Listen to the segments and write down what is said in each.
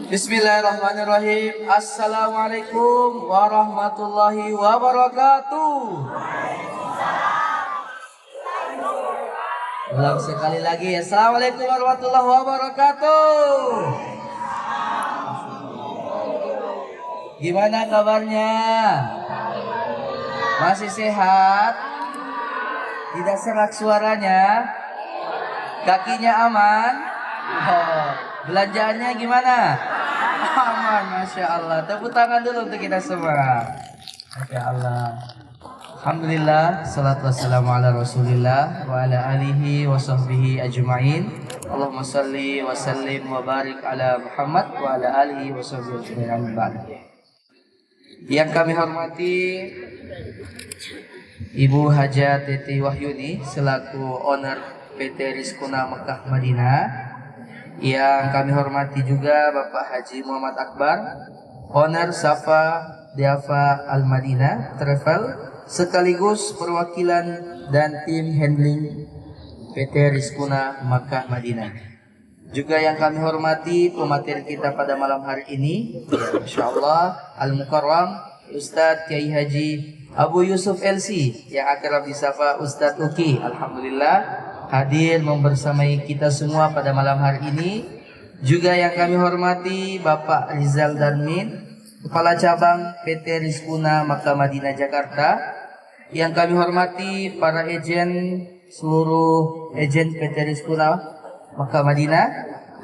Bismillahirrahmanirrahim. Assalamualaikum warahmatullahi wabarakatuh. Ulang sekali lagi. Assalamualaikum warahmatullahi wabarakatuh. Gimana kabarnya? Masih sehat? Tidak serak suaranya? Kakinya aman? Oh, belanjaannya gimana? Aman, Masya Allah. Tepuk tangan dulu untuk kita semua. Masya Allah. Alhamdulillah, salatu wassalamu ala rasulillah wa ala alihi wa sahbihi ajma'in. Allahumma salli wa sallim wa barik ala Muhammad wa ala alihi wa sahbihi ajma'in. Yang kami hormati Ibu Haja Teti Wahyuni selaku owner PT Rizkuna Mekah Madinah. Yang kami hormati juga Bapak Haji Muhammad Akbar, owner Safa Diafa Al Madinah Travel, sekaligus perwakilan dan tim handling PT Rizkuna Mekah Madinah. Juga yang kami hormati pemateri kita pada malam hari ini, insyaallah Al-Mukarram Ustadz Kiai Haji Abu Yusuf LC yang akrab disapa Ustadz Uki. Alhamdulillah hadir membersamai kita semua pada malam hari ini. Juga yang kami hormati Bapak Rizal Darmin, Kepala Cabang PT Rizkuna Mekah Madinah Jakarta. Yang kami hormati para ejen, seluruh ejen PT Rizkuna Mekah Madinah,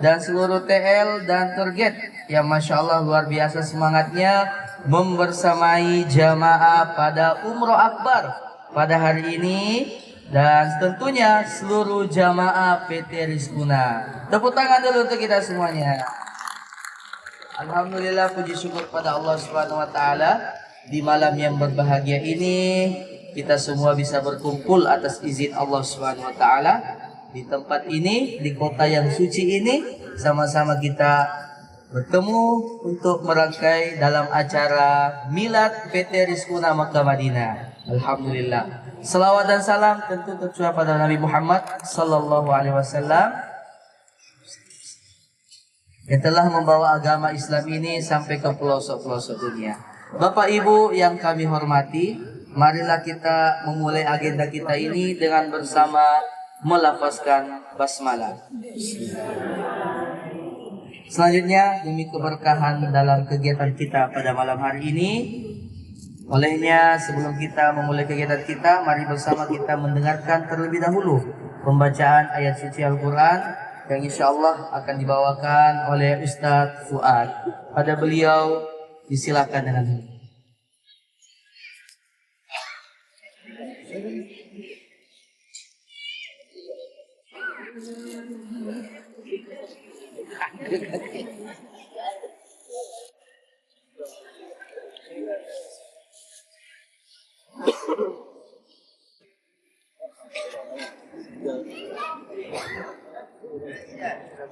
dan seluruh TL dan target yang Masya Allah luar biasa semangatnya membersamai jamaah pada Umroh Akbar pada hari ini. Dan tentunya seluruh jamaah PT Rizkuna. Tepuk tangan dulu untuk kita semuanya. Alhamdulillah, puji syukur pada Allah Subhanahu wa taala, di malam yang berbahagia ini kita semua bisa berkumpul atas izin Allah Subhanahu wa taala di tempat ini, di kota yang suci ini, sama-sama kita bertemu untuk merangkai dalam acara Milad PT Rizkuna Mekah Madinah. Alhamdulillah. Salawat dan salam tentu tercurah pada Nabi Muhammad sallallahu alaihi wasallam yang telah membawa agama Islam ini sampai ke pelosok-pelosok dunia. Bapak Ibu yang kami hormati, marilah kita memulai agenda kita ini dengan bersama melafazkan basmalah. Selanjutnya, demi keberkahan dalam kegiatan kita pada malam hari ini, olehnya sebelum kita memulai kegiatan kita, mari bersama kita mendengarkan terlebih dahulu pembacaan ayat suci Al-Quran yang insya Allah akan dibawakan oleh Ustadz Fuad. Pada beliau disilakan dengan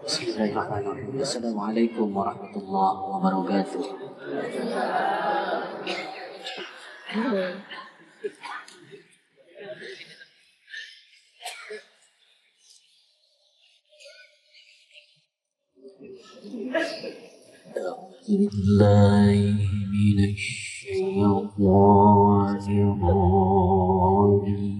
Bismillahirrahmanirrahim. Assalamualaikum warahmatullahi wabarakatuh. Billahi minasyaitonir rajim.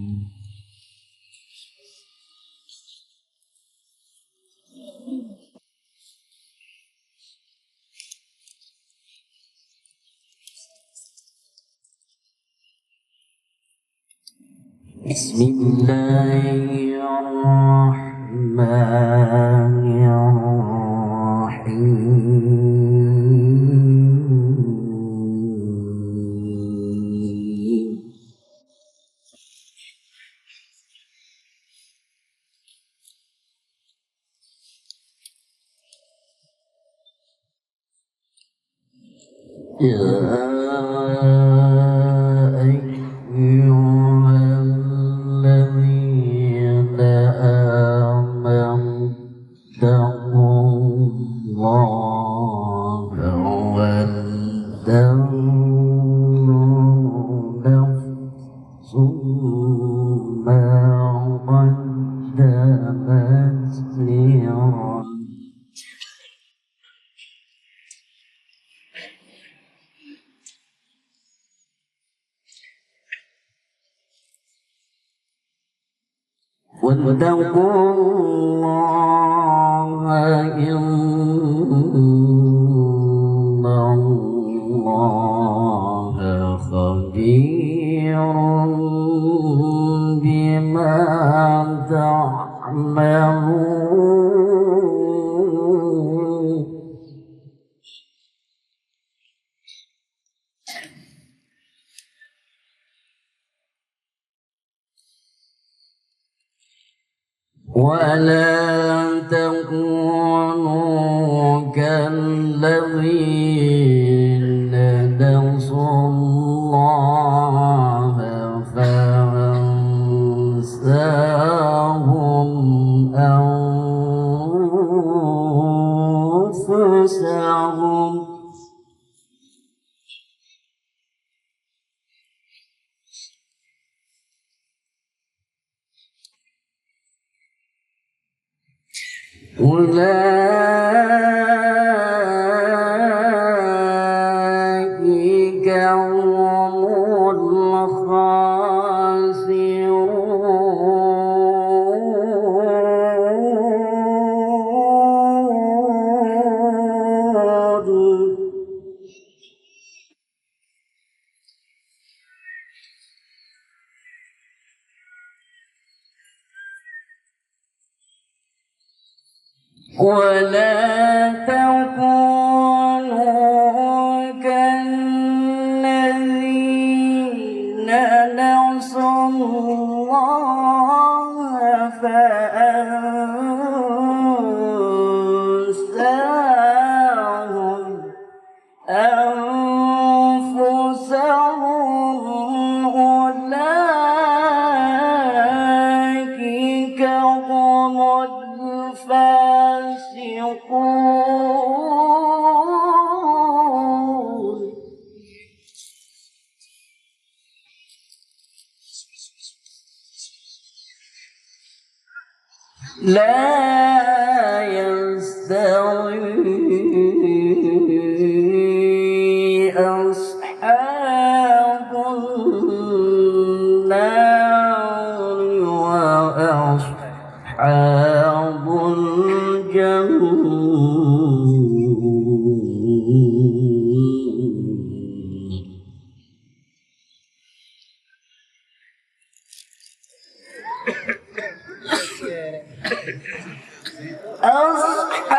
Bismillahirrahmanirrahim. واتقوا الله إن الله خبير بما تعملون ولا تكونوا كالذين نسوا الله فأنساهم أنفسهم أولئك هم الخاسرون ولا تكونوا كالذين نسوا الله فأنساهم أنفسهم أولئك هم الفاسقون لا يستوي أصحاب النار وأصحاب الجنة أصحاب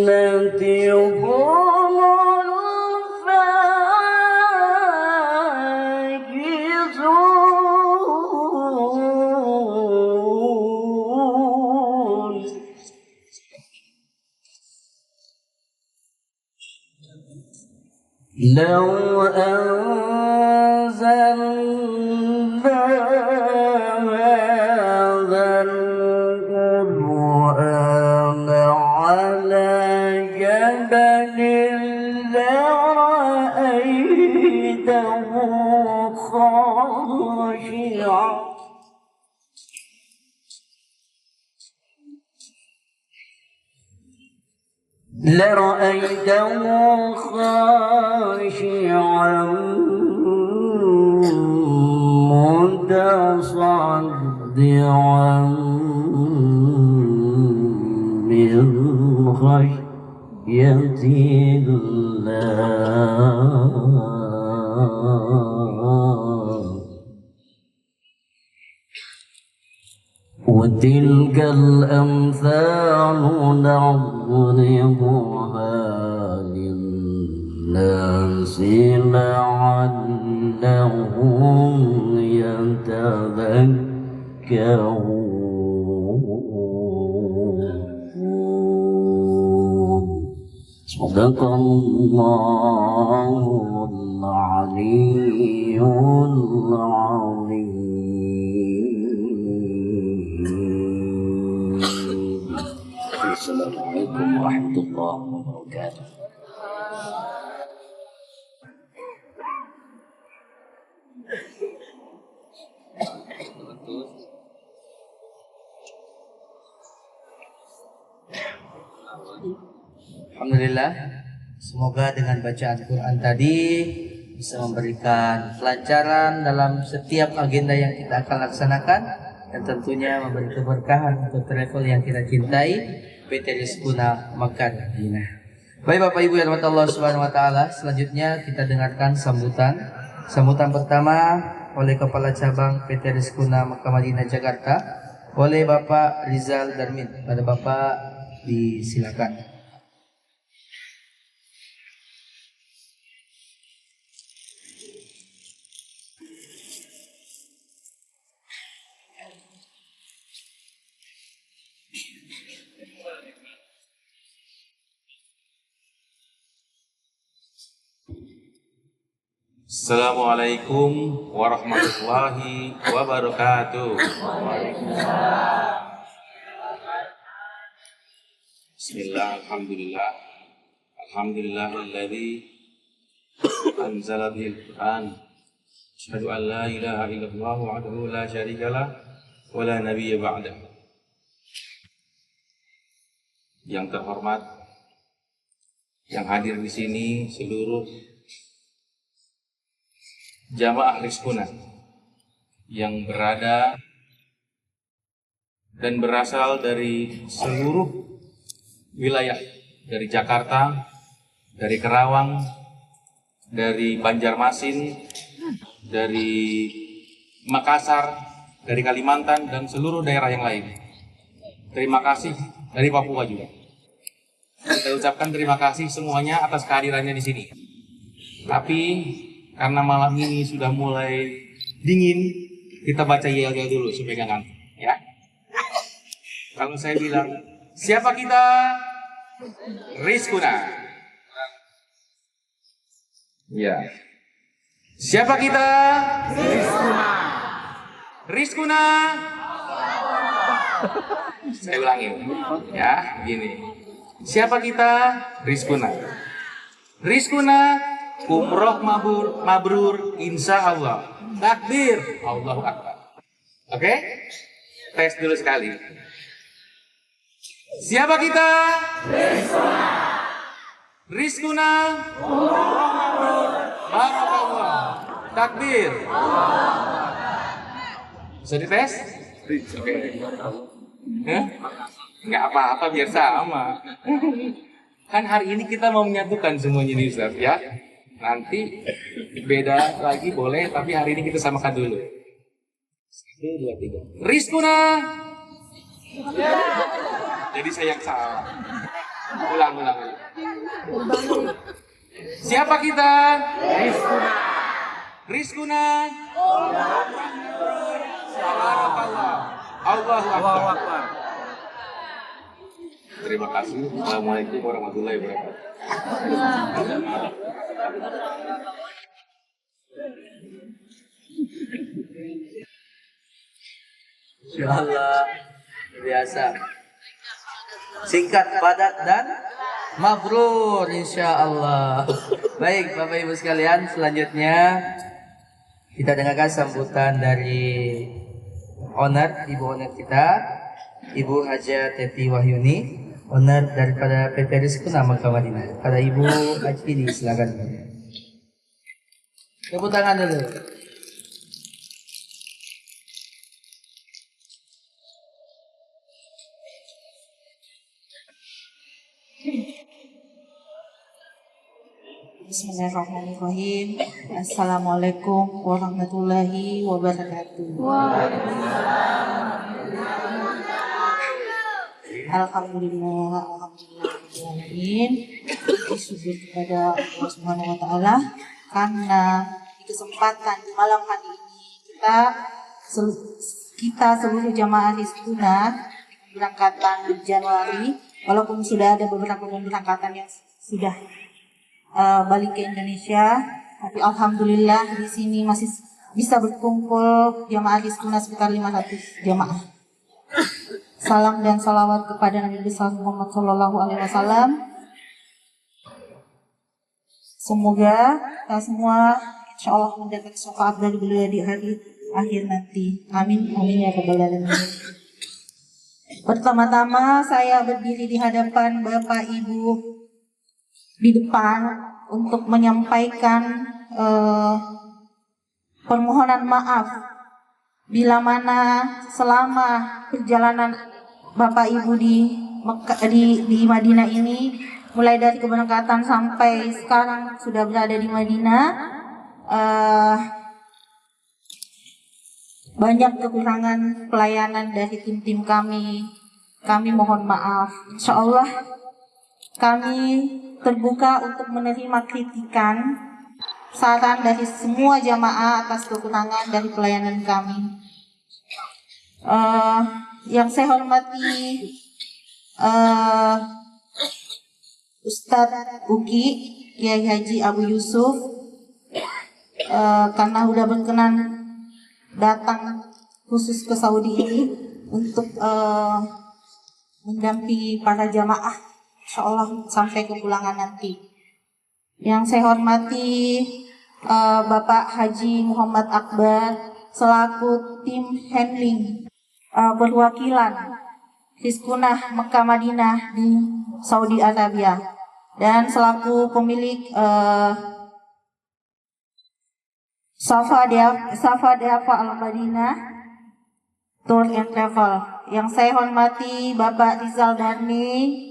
الجنة هم الفائزون لو أنزلنا هذا القرآن على جبل لرأيته خاشعا خاشعا متصدعا من خشية الله وتلك الأمثال نضربها للناس لعلهم يتذكرون صدق الله العلي العظيم. Assalamualaikum warahmatullahi wabarakatuh. Alhamdulillah, Semoga dengan bacaan Quran tadi bisa memberikan kelancaran dalam setiap agenda yang kita akan laksanakan dan tentunya memberi keberkahan untuk travel yang kita cintai, PT Rizkuna Makan Madinah. Baik Bapak Ibu yang dirahmati Allah Subhanahu wa taala, selanjutnya kita dengarkan sambutan. Sambutan pertama oleh Kepala Cabang PT Rizkuna Makan Madinah Jakarta oleh Bapak Rizal Darmin. Pada Bapak disilakan. Assalamualaikum warahmatullahi wabarakatuh. Bismillah, alhamdulillah. Alhamdulillahilladzi anzala bihil Qur'an. Asyhadu an la ilaha illallah wahdahu la syarikalah wa la nabiyya ba'dah. Yang terhormat, yang hadir di sini seluruh jamaah Rizkuna yang berada dan berasal dari seluruh wilayah, dari Jakarta, dari Kerawang, dari Banjarmasin, dari Makassar, dari Kalimantan, dan seluruh daerah yang lain. Terima kasih dari Papua juga. Kita ucapkan terima kasih semuanya atas kehadirannya di sini. Tapi karena malam ini sudah mulai dingin, kita baca yel-yel dulu supaya gak ngantuk, ya. Kalau saya bilang, siapa kita? Rizkuna. Ya. Siapa kita? Rizkuna. Rizkuna. Saya ulangi, ya, gini. Siapa kita? Rizkuna. Rizkuna. Umroh mabrur insya Allah. Takbir, Allahu Akbar. Oke? Tes dulu sekali. Siapa kita? Rizkuna. Rizkuna. Umroh mabrur. Barakallah. Takbir. Bisa dites? Oke. Nggak apa-apa, biar sama. Kan hari ini kita mau menyatukan semuanya di Ustaz, ya. Nanti beda lagi boleh, tapi hari ini kita samakan dulu. 1, 2, 3. Rizkuna. Jadi saya yang salah. Ulang. Siapa kita? Rizkuna. Rizkuna. Barakallah. Allahu Akbar. Terima kasih. Assalamualaikum warahmatullahi wabarakatuh. Insyaallah biasa. Singkat, padat dan mabrur insyaallah. Baik Bapak Ibu sekalian, selanjutnya kita dengarkan sambutan dari Ibu owner kita, Ibu Haja Teti Wahyuni, owner daripada PT Rizkuna Makan Madinah. Pada Ibu Haji silakan. Tepuk tangan dulu. Bismillahirrahmanirrahim. Assalamualaikum warahmatullahi wabarakatuh. Alhamdulillah. Bersyukur kepada Allah Subhanahu wa taala karena di kesempatan di malam hari ini kita seluruh jamaah Rizkuna berangkatan Januari, walaupun sudah ada beberapa pemberangkatan yang sudah balik ke Indonesia, tapi alhamdulillah di sini masih bisa berkumpul jamaah Rizkuna sekitar 500 jamaah. Salam dan salawat kepada Nabi besar Muhammad SAW. Semoga kita semua insya Allah mendapat syafaat dari beliau di hari akhir nanti. Amin, amin ya rabbal alamin. Pertama-tama saya berdiri di hadapan Bapak Ibu di depan untuk menyampaikan permohonan maaf bila mana selama perjalanan Bapak Ibu di di Madinah ini, mulai dari keberangkatan sampai sekarang sudah berada di Madinah, banyak kekurangan pelayanan dari tim-tim kami. Kami mohon maaf. Insya Allah kami terbuka untuk menerima kritikan, saran dari semua jamaah atas kekurangan dari pelayanan kami. Yang saya hormati Ustadz Uki Kiai Haji Abu Yusuf, karena sudah berkenan datang khusus ke Saudi ini untuk mendampingi para jamaah, insya Allah sampai kepulangan nanti. Yang saya hormati Bapak Haji Muhammad Akbar selaku tim handling perwakilan Hizkunah Mekah Madinah di Saudi Arabia, dan selaku pemilik Safa Dafa Al Madinah Tour and Travel. Yang saya hormati Bapak Rizal Darni,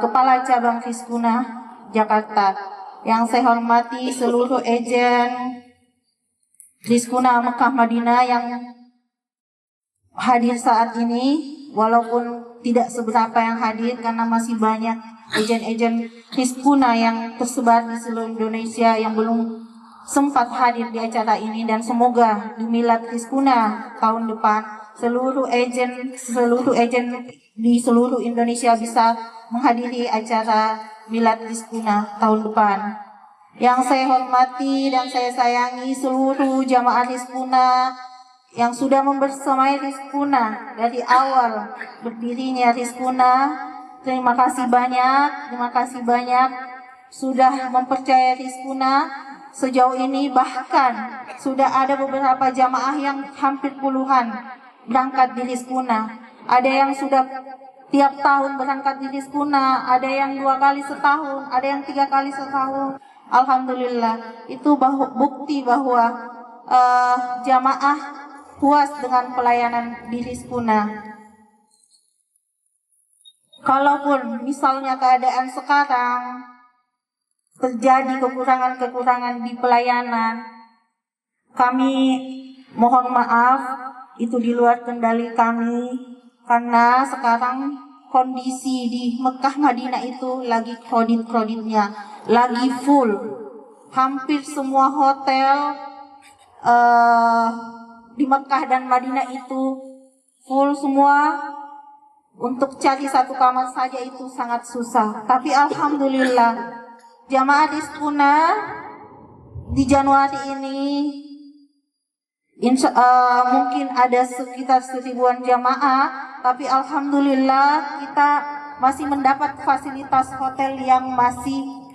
Kepala Cabang Hizkunah Jakarta. Yang saya hormati seluruh agen Hizkunah Mekah Madinah yang hadir saat ini, walaupun tidak seberapa yang hadir karena masih banyak agen-agen Hizkunah yang tersebar di seluruh Indonesia yang belum sempat hadir di acara ini, dan semoga di Milad Hizkunah tahun depan seluruh agen di seluruh Indonesia bisa menghadiri acara Milad Hizkunah tahun depan. Yang saya hormati dan saya sayangi seluruh jamaah Hizkunah yang sudah membersamai Hizkunah dari awal berdirinya Hizkunah. Terima kasih banyak sudah mempercayai Hizkunah. Sejauh ini bahkan sudah ada beberapa jamaah yang hampir puluhan berangkat di Hizkunah. Ada yang sudah tiap tahun berangkat di Hizkunah, ada yang 2 kali setahun, ada yang 3 kali setahun. Alhamdulillah, itu bukti bahwa jamaah puas dengan pelayanan di Hizkunah. Kalaupun misalnya keadaan sekarang terjadi kekurangan-kekurangan di pelayanan, kami mohon maaf, itu di luar kendali kami, karena sekarang kondisi di Mekah Madinah itu lagi kredit-kreditnya, lagi full. Hampir semua hotel di Mekah dan Madinah itu full semua. Untuk cari satu kamar saja itu sangat susah. Tapi alhamdulillah, jamaah Hizkunah di Januari ini mungkin ada sekitar 1000-an jamaah, tapi alhamdulillah kita masih mendapat fasilitas hotel yang masih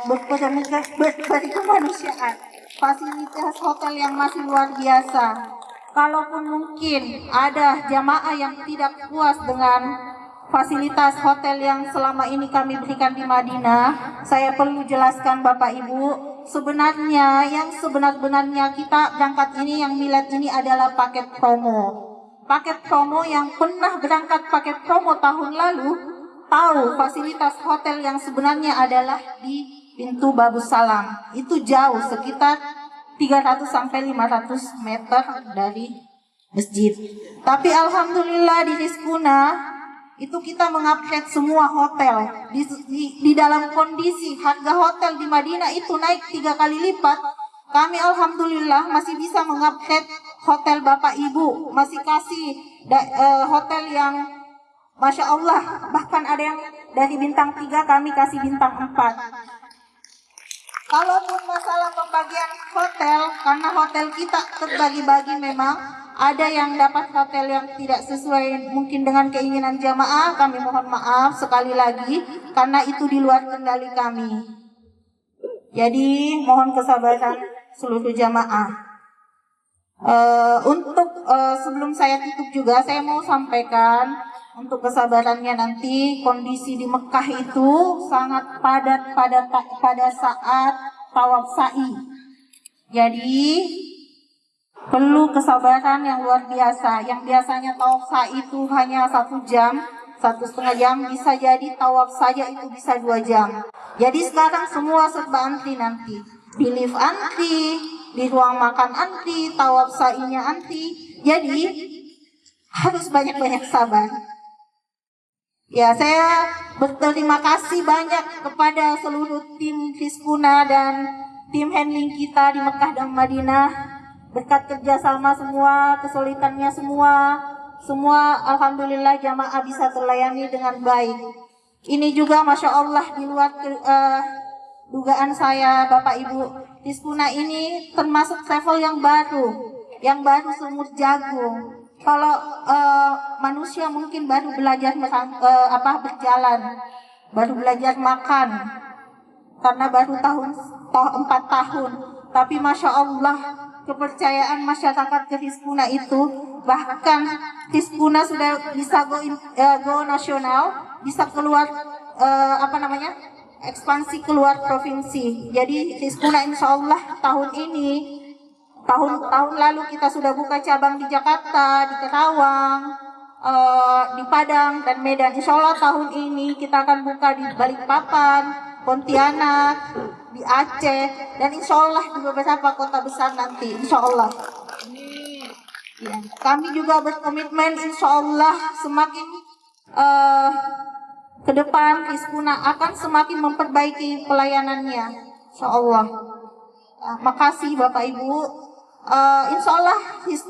berkemanusiaan, fasilitas hotel yang masih luar biasa. Kalaupun mungkin ada jamaah yang tidak puas dengan fasilitas hotel yang selama ini kami berikan di Madinah, saya perlu jelaskan Bapak Ibu, sebenarnya yang sebenar-benarnya kita berangkat ini, yang milad ini adalah paket promo. Paket promo yang pernah berangkat paket promo tahun lalu, tahu fasilitas hotel yang sebenarnya adalah di pintu Babus Salam. Itu jauh, sekitar 300 sampai 500 meter dari masjid. Tapi alhamdulillah di Hizkunah itu kita mengupgrade semua hotel di dalam kondisi harga hotel di Madinah itu naik 3 kali lipat. Kami alhamdulillah masih bisa mengupgrade hotel Bapak Ibu, masih kasih hotel yang Masya Allah, bahkan ada yang dari bintang 3 kami kasih bintang 4. Kalaupun masalah pembagian hotel, karena hotel kita terbagi-bagi, memang ada yang dapat hotel yang tidak sesuai mungkin dengan keinginan jamaah, kami mohon maaf sekali lagi, karena itu di luar kendali kami. Jadi mohon kesabaran seluruh jamaah. Untuk sebelum saya tutup juga, saya mau sampaikan untuk kesabarannya nanti. Kondisi di Mekah itu sangat padat pada saat tawaf sa'i. Jadi perlu kesabaran yang luar biasa. Yang biasanya tawaf sa'i itu hanya 1 jam, 1,5 jam, bisa jadi tawaf saja itu bisa 2 jam. Jadi sekarang semua serba antri nanti. Di lift antri, di ruang makan antri, tawaf sa'inya antri. Jadi harus banyak-banyak sabar. Ya, saya berterima kasih banyak kepada seluruh tim Fiskuna dan tim handling kita di Mekah dan Madinah. Berkat kerjasama semua, kesulitannya semua alhamdulillah jamaah bisa terlayani dengan baik. Ini juga Masya Allah di luar dugaan saya, Bapak Ibu. Fiskuna ini termasuk travel yang baru seumur jagung. Kalau manusia mungkin baru belajar berjalan, baru belajar makan, karena baru 4 tahun. Tapi Masya Allah, kepercayaan masyarakat ke Fiskuna itu, bahkan Fiskuna sudah bisa go nasional, bisa keluar ekspansi keluar provinsi. Jadi Fiskuna insya Allah tahun ini, tahun lalu kita sudah buka cabang di Jakarta, di Kerawang, di Padang dan Medan. Insya Allah tahun ini kita akan buka di Balikpapan, Pontianak, di Aceh, dan insya Allah di beberapa kota besar nanti. Insya Allah. Ya, kami juga berkomitmen insya Allah semakin ke depan Fiskuna akan semakin memperbaiki pelayanannya. Insya Allah. Makasih Bapak Ibu. Insya Allah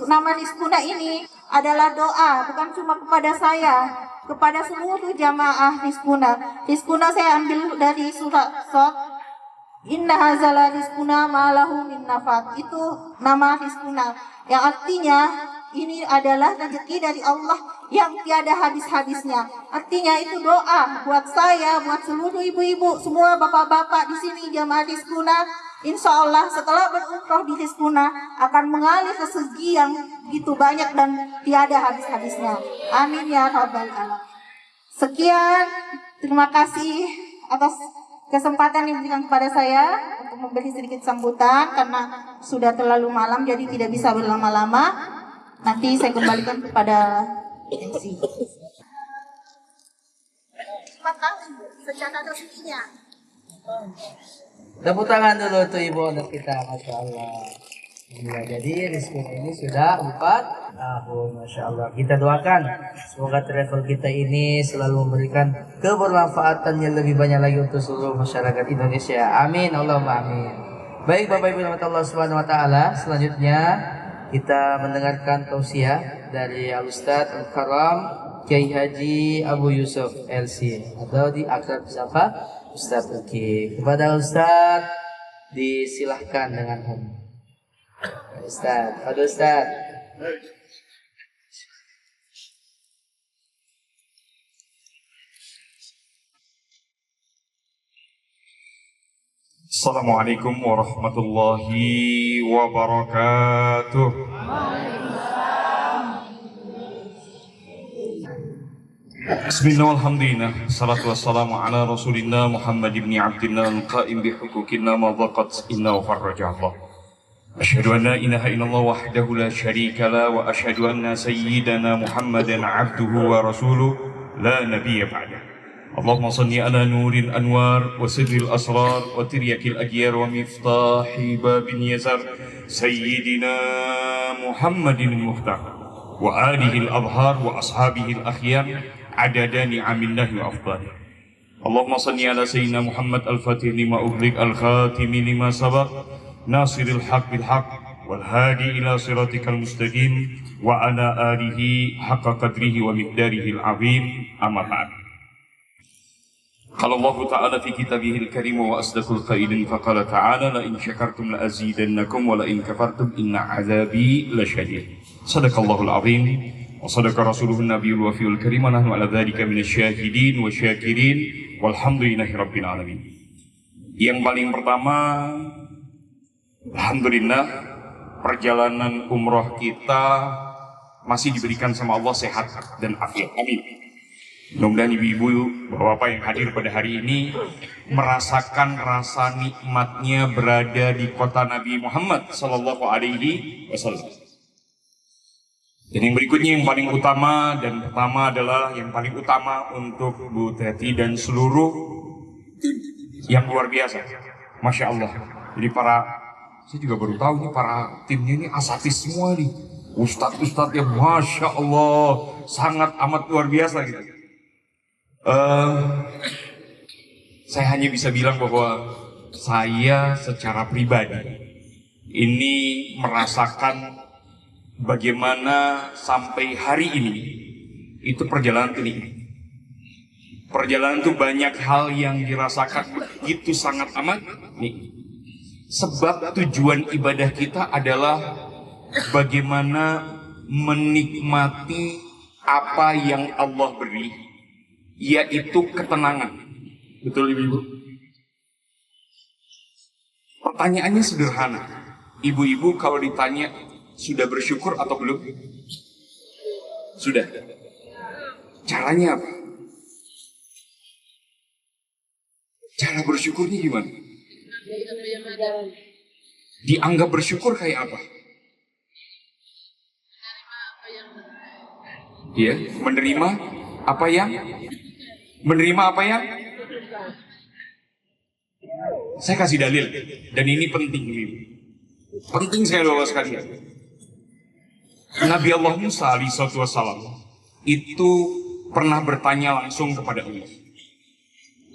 nama Fiskuna ini adalah doa, bukan cuma kepada saya, kepada seluruh jamaah Fiskuna. Fiskuna saya ambil dari surat Shad. Inna hazala rizquna ma'lahu min nafat. Itu nama Fiskuna, yang artinya ini adalah rezeki dari Allah yang tiada habis-habisnya. Artinya itu doa buat saya, buat seluruh ibu-ibu, semua bapak-bapak di sini jamaah Fiskuna. Insya Allah setelah berumroh di Fiskuna akan mengalir rezeki yang begitu banyak dan tiada habis-habisnya. Amin ya rabbal alamin. Sekian, terima kasih atas kesempatan yang diberikan kepada saya untuk memberi sedikit sambutan karena sudah terlalu malam jadi tidak bisa berlama-lama. Nanti saya kembalikan kepada MC. 5 tahun secara resminya. Tepuk tangan dulu tuh ibu anak kita, Masya Allah. Ya, jadi Rizkuna ini sudah 4 tahun, Masya Allah. Kita doakan semoga travel kita ini selalu memberikan kebermanfaatan yang lebih banyak lagi untuk seluruh masyarakat Indonesia. Amin, Allahumma amin. Baik Bapak Ibu Allah Subhanahu Wa Taala, selanjutnya kita mendengarkan tausiah dari Al-Ustadz Al-Karam Kiai Haji Abu Yusuf LC atau di akrab siapa? Ustadz Uki. Kepada Ustadz disilahkan dengan Ustadz. Aduh Ustadz. Assalamualaikum warahmatullahi wabarakatuh. Bismillah walhamdulillah. Salatu wassalamu ala rasulillah Muhammad ibn Abdillah al-qa'im bihuquqillah ma dhaqat inna wa farraja Allah. Asyhadu an la ilaha illallah wahdahu la syarika la wa asyhadu anna sayyidana Muhammadan abduhu wa rasuluh la nabiyya ba'dah. Allahumma salli ala nuril anwar wa sirril asrar wa tiryakil agyar wa miftahi babin yazar sayyidina Muhammadin al-mukhtar wa alihi al-abhar wa ashabihi al-akhyar adada ni'amillahi wa afdali. Allahumma salli ala sayyidina Muhammad al-fatih lima ughliq al-khatimi lima sabaq nasiril haq bil haq wal hadi ila siratikal mustaqim wa ala alihi haqqa qadrihi wa miqdarihi al-azim amma ba'd. Qala Allah Ta'ala fi kitabihil karim wa asdaqul qailin faqala ta'ala la in syakartum la azidannakum wa la in kafartum inna azabi lasyadid. Sadaqallahul azim wa sadaqa rasuluhun nabiyul wafiyul karim wa nahnu ala dhalika minasyahidin wa syakirin walhamdulillahi rabbil alamin. Yang paling pertama, alhamdulillah perjalanan umroh kita masih diberikan sama Allah sehat dan afiat. Amin. Mudah-mudahan ibu-ibu, bapak-bapak yang hadir pada hari ini merasakan rasa nikmatnya berada di kota Nabi Muhammad Sallallahu Alaihi Wasallam. Dan yang berikutnya yang paling utama dan pertama adalah yang paling utama untuk Bu Teti dan seluruh yang luar biasa, Masya Allah. Jadi saya juga baru tahu nih para timnya ini asatis semua nih, ustadz-ustadz yang Masya Allah sangat amat luar biasa gitu. Saya hanya bisa bilang bahwa saya secara pribadi ini merasakan bagaimana sampai hari ini itu perjalanan ini. Perjalanan itu banyak hal yang dirasakan begitu sangat amat nih. Sebab tujuan ibadah kita adalah bagaimana menikmati apa yang Allah beri, yaitu ketenangan. Betul ibu-ibu? Pertanyaannya sederhana. Ibu-ibu kalau ditanya sudah bersyukur atau belum? Sudah. Caranya apa? Cara bersyukurnya gimana? Dianggap bersyukur kayak apa? Ya, menerima apa yang saya kasih dalil, dan ini penting, penting sekali Bapak sekalian. Nabi Allah Musa alaihissalam itu pernah bertanya langsung kepada Allah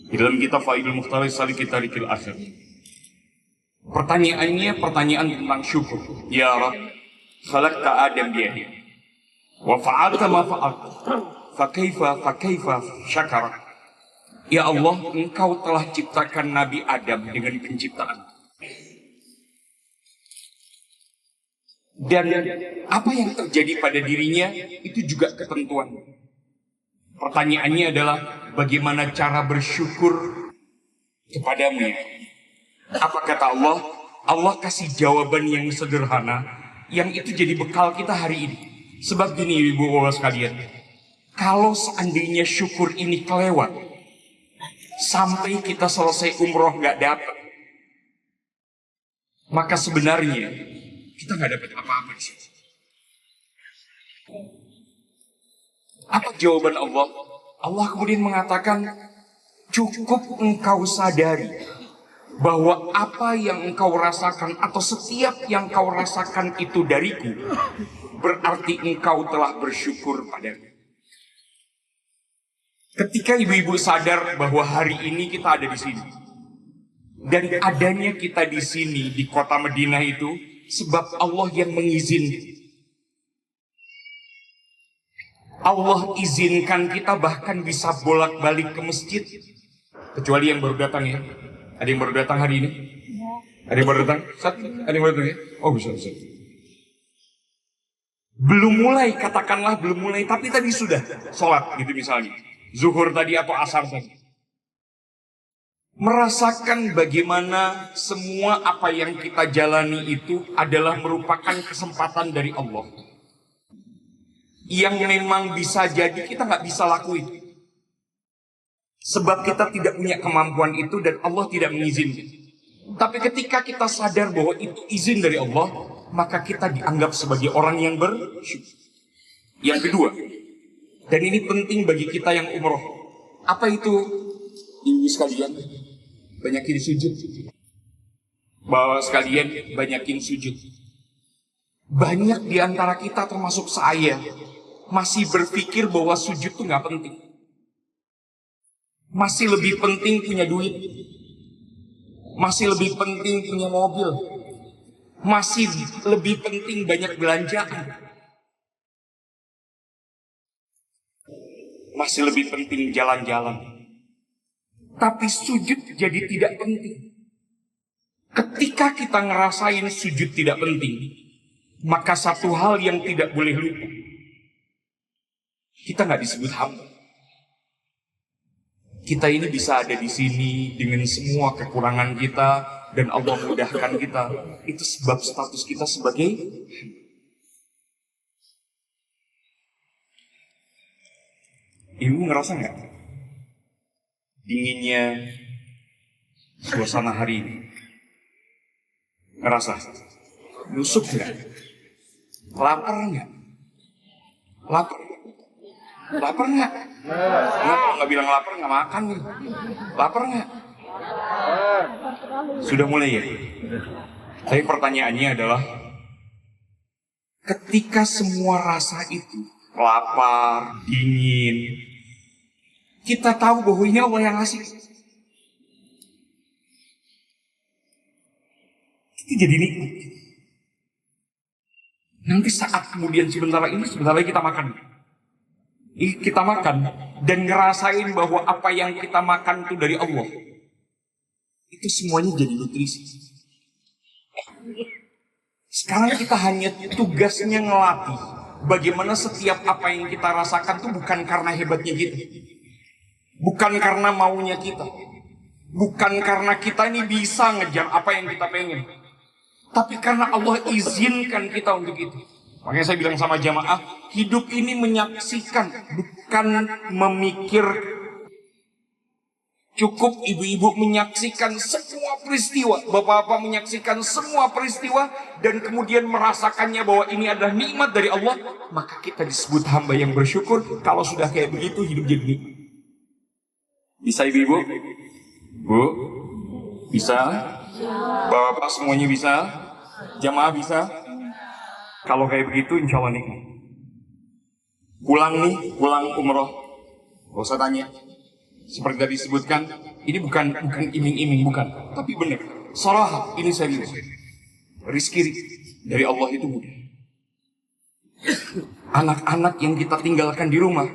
di dalam kitab Faidul Mukhtaris Saliki Tarikil Akhir. Pertanyaannya pertanyaan tentang syukur. Ya Rabb, khalaqta Adam biyadi wa fa'alta ma fa'alta fakaifa syakara. Ya Allah, Engkau telah ciptakan Nabi Adam dengan penciptaan. Dan apa yang terjadi pada dirinya itu juga ketentuan. Pertanyaannya adalah bagaimana cara bersyukur kepadamu ya? Apa kata Allah? Allah kasih jawaban yang sederhana, yang itu jadi bekal kita hari ini. Sebab gini ibu bapak sekalian, kalau seandainya syukur ini kelewat, sampai kita selesai umroh nggak dapat, maka sebenarnya kita nggak dapat apa-apa di sini. Apa jawaban Allah? Allah kemudian mengatakan, cukup engkau sadari bahwa apa yang engkau rasakan atau setiap yang kau rasakan itu dariku, berarti engkau telah bersyukur padaku. Ketika ibu-ibu sadar bahwa hari ini kita ada di sini, dan adanya kita di sini di kota Madinah itu sebab Allah yang mengizinkan. Allah izinkan kita bahkan bisa bolak-balik ke masjid. Kecuali yang baru datang ya. Ada yang baru datang hari ini? Ada yang baru datang? Ada yang baru datang ya? Oh bisa. Belum mulai, katakanlah belum mulai, tapi tadi sudah sholat gitu misalnya. Zuhur tadi atau asar tadi. Merasakan bagaimana semua apa yang kita jalani itu adalah merupakan kesempatan dari Allah. Yang memang bisa jadi kita nggak bisa lakuin. Sebab kita tidak punya kemampuan itu dan Allah tidak mengizinkan. Tapi ketika kita sadar bahwa itu izin dari Allah, maka kita dianggap sebagai orang yang bersyukur. Yang kedua, dan ini penting bagi kita yang umroh. Apa itu? Ibu sekalian, banyakin sujud. Bapak sekalian, banyakin sujud. Banyak di antara kita termasuk saya masih berpikir bahwa sujud itu nggak penting. Masih lebih penting punya duit. Masih lebih penting punya mobil. Masih lebih penting banyak belanjaan. Masih lebih penting jalan-jalan. Tapi sujud jadi tidak penting. Ketika kita ngerasain sujud tidak penting, maka satu hal yang tidak boleh lupa. Kita nggak disebut hamba. Kita ini bisa ada di sini dengan semua kekurangan kita dan Allah mudahkan kita. Itu sebab status kita sebagai Ibu ngerasa nggak dinginnya suasana hari ini? Ngerasa? Nusuk nggak? Lapar nggak? Lapar? Lapar nggak? Kenapa nggak bilang lapar, nggak makan nih? Lapar nggak? Sudah mulai ya? Tapi pertanyaannya adalah, ketika semua rasa itu, lapar, dingin, kita tahu bahwa ini Allah yang ngasih, itu jadi nikmat. Nanti saat kemudian sebentar lagi kita makan. Kita makan dan ngerasain bahwa apa yang kita makan itu dari Allah. Itu semuanya jadi nutrisi. Sekarang kita hanya tugasnya ngelatih bagaimana setiap apa yang kita rasakan itu bukan karena hebatnya kita. Bukan karena maunya kita. Bukan karena kita ini bisa ngejar apa yang kita pengen. Tapi karena Allah izinkan kita untuk itu. Makanya saya bilang sama jamaah, hidup ini menyaksikan, bukan memikir. Cukup ibu-ibu menyaksikan semua peristiwa, bapak-bapak menyaksikan semua peristiwa, dan kemudian merasakannya bahwa ini adalah nikmat dari Allah, maka kita disebut hamba yang bersyukur. Kalau sudah kayak begitu, hidup jadi nikmat. Bisa ibu-ibu? Bu? Bisa? Bapak-bapak semuanya bisa? Jamaah bisa? Kalau kayak begitu insya Allah nikmat. Pulang umroh. Gak usah tanya. Seperti tadi disebutkan, ini bukan iming-iming, bukan. Tapi benar. Sarah, ini serius. Rizki dari Allah itu mudah. Anak-anak yang kita tinggalkan di rumah,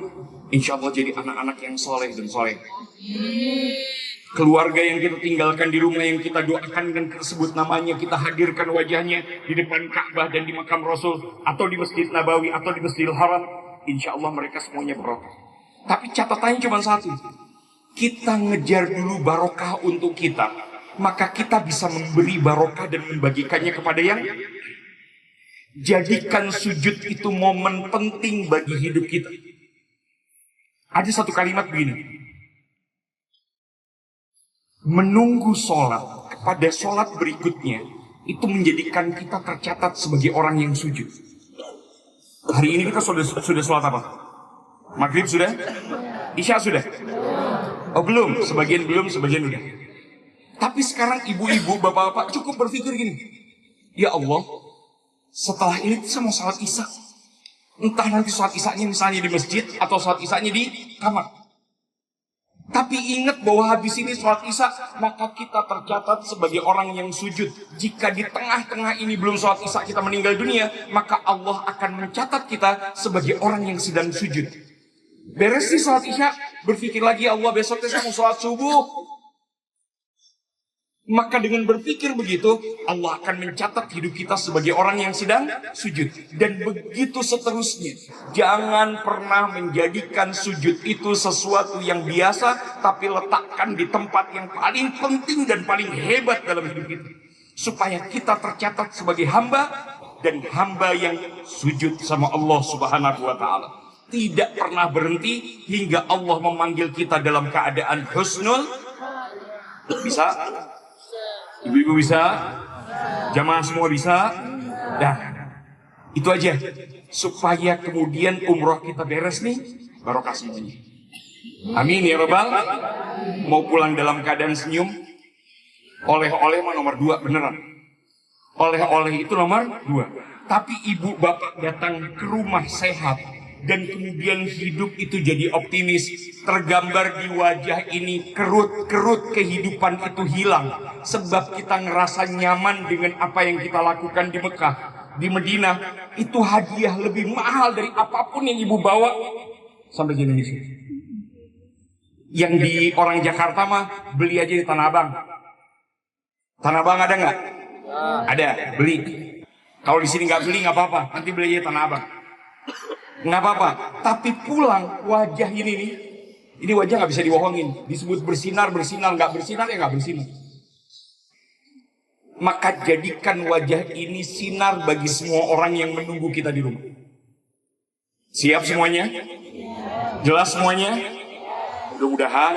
insya Allah jadi anak-anak yang soleh dan soleh. Keluarga yang kita tinggalkan di rumah, yang kita doakan dan tersebut namanya, kita hadirkan wajahnya di depan Ka'bah dan di makam Rasul, atau di Masjid Nabawi, atau di Masjidil Haram, insya Allah mereka semuanya barokah. Tapi catatannya cuma satu, kita ngejar dulu barokah untuk kita, maka kita bisa memberi barokah dan membagikannya kepada yang. Jadikan sujud itu momen penting bagi hidup kita. Ada satu kalimat begini, menunggu sholat kepada sholat berikutnya itu menjadikan kita tercatat sebagai orang yang sujud. Hari ini kita sudah sholat apa? Maghrib sudah? Isya sudah? Oh belum, sebagian belum, sebagian udah. Tapi sekarang ibu-ibu, bapak-bapak cukup berpikir gini, ya Allah, setelah ini saya mau sholat isya. Entah nanti sholat isyanya misalnya di masjid atau sholat isyanya di kamar. Tapi ingat bahwa habis ini sholat isya, maka kita tercatat sebagai orang yang sujud. Jika di tengah-tengah ini belum sholat isya kita meninggal dunia, maka Allah akan mencatat kita sebagai orang yang sedang sujud. Beres nih sholat isya, berpikir lagi, Allah besoknya saya mau sholat subuh. Maka dengan berpikir begitu, Allah akan mencatat hidup kita sebagai orang yang sedang sujud. Dan begitu seterusnya. Jangan pernah menjadikan sujud itu sesuatu yang biasa, tapi letakkan di tempat yang paling penting dan paling hebat dalam hidup kita. Supaya kita tercatat sebagai hamba, dan hamba yang sujud sama Allah Subhanahu wa Ta'ala. Tidak pernah berhenti hingga Allah memanggil kita dalam keadaan husnul. Bisa? Ibu-ibu bisa? Jamaah semua bisa? Dah, itu aja. Supaya kemudian umroh kita beres nih, barokah semuanya. Amin ya Rabbal. Mau pulang dalam keadaan senyum. Oleh-oleh mah nomor 2, beneran. Oleh-oleh itu nomor 2. Tapi ibu bapak datang ke rumah sehat, dan kemudian hidup itu jadi optimis. Tergambar di wajah ini, kerut-kerut kehidupan itu hilang. Sebab kita ngerasa nyaman dengan apa yang kita lakukan di Mekah, di Madinah. Itu hadiah lebih mahal dari apapun yang ibu bawa sampai di Indonesia. Yang di orang Jakarta mah beli aja di Tanah Abang. Tanah Abang ada nggak? Ada, beli. Kalau di sini nggak beli nggak apa-apa, nanti beli aja di Tanah Abang. Nggak apa-apa, tapi pulang wajah ini wajah nggak bisa dibohongin. Disebut bersinar, nggak bersinar ya nggak bersinar. Maka jadikan wajah ini sinar bagi semua orang yang menunggu kita di rumah. Siap semuanya? Jelas semuanya? Mudah-mudahan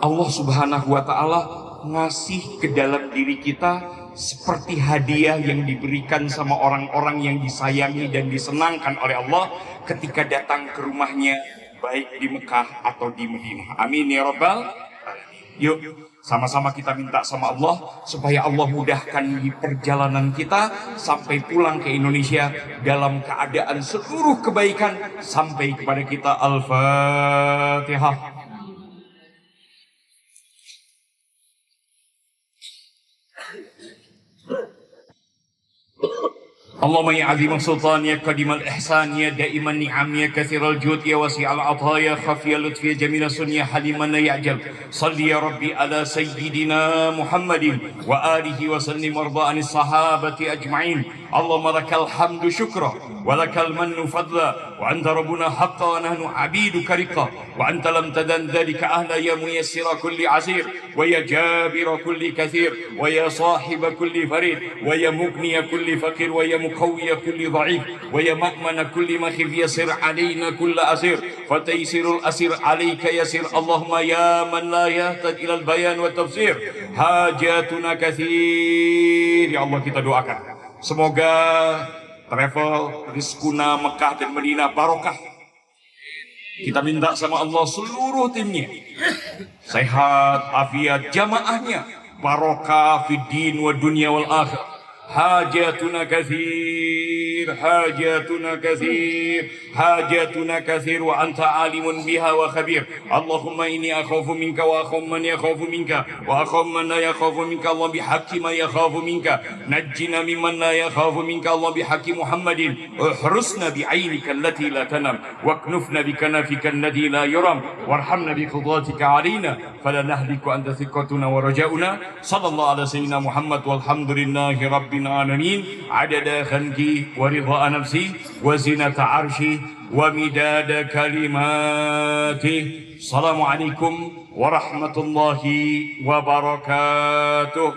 Allah Subhanahu wa Ta'ala ngasih ke dalam diri kita seperti hadiah yang diberikan sama orang-orang yang disayangi dan disenangkan oleh Allah ketika datang ke rumahnya, baik di Mekah atau di Madinah. Amin ya Rabbal alamin. Yuk, sama-sama kita minta sama Allah supaya Allah mudahkan di perjalanan kita sampai pulang ke Indonesia dalam keadaan seluruh kebaikan sampai kepada kita. Al-Fatihah. اللهم يا عظيم السلطان يا قديم الإحسان يا دائم النعم يا كثير الجود يا وسيع العطايا خفي اللطف يا جميل السن يا حليم لا يعجل صل يا ربي على سيدنا محمد وآله وسلم وارضى عن الصحابة أجمعين. اللهم لك الحمد شكرا ولك المن فضلا وأنت ربنا حقا ونحن عبيدك رقا وأنت لم تدن ذلك أهلا يا ميسر كل عسير ويا جابر كل كثير ويا صاحب كل فريد ويا مغني كل فقير ويا مقوي كل ضعيف ويا مأمن كل مخيف يسر علينا كل أسير فتيسر الأسير عليك يسير. اللهم يا من لا يهتد إلى البيان والتفسير حاجاتنا كثير. Ya Allah, kita doakan semoga travel Rizkuna Mekah dan Madinah barokah. Kita minta sama Allah seluruh timnya sehat, afiat, jamaahnya barokah fid din wa dunya wal akhir. Hajatuna kathir, hajatuna kathir, hajatuna kathir wa anta alimun biha wa khabir. Allahumma inni akhafu minka wa akhafu man yakhafu minka wa akhafu man la yakhafu minka. Allah bihaqqi ma yakhafu minka najjina mimman la yakhafu minka. Allah bihaqqi Muhammadin uhrusna bi'ainika allati la tanam waknufna bikanafika alladhi la yuram warhamna biqudratika alaina fala nahliku anta thiqatuna wa raja'una. Sallallahu ala sayyidina Muhammad walhamdulillahi rabbil العالمين عدد خلقي ورضا نفسي وزنة عرشي ومداد كلماته. السلام عليكم ورحمة الله وبركاته.